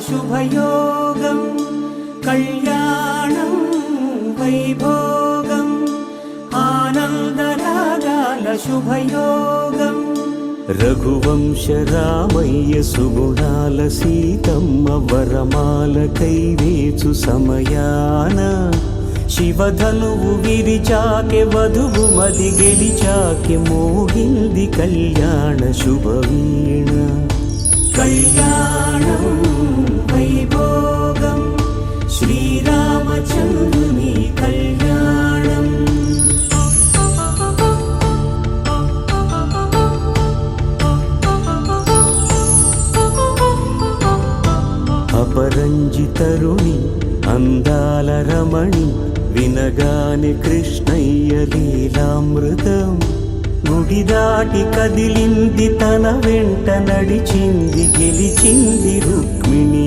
శుభయోగం కళ్యాణం వైభోగం ఆనందరాగాల శుభయోగం రఘువంశ రామయ్య సుగుణాల సీతమ్మ వరమాల కైవేచు సమయాన శివధనువు విరిచాకె వధువు మది గెలిచాకె మోగింది కళ్యాణ శుభవీణ కళ్యాణం వైభోగం శ్రీరామచంద్రుని కళ్యాణం అపరంజి తరుణి అందాల రమణి వినగాని కృష్ణయ్య లీలామృతం గుడి దాటి కదిలింది తన వెంట నడిచింది గెలిచింది రుక్మిణి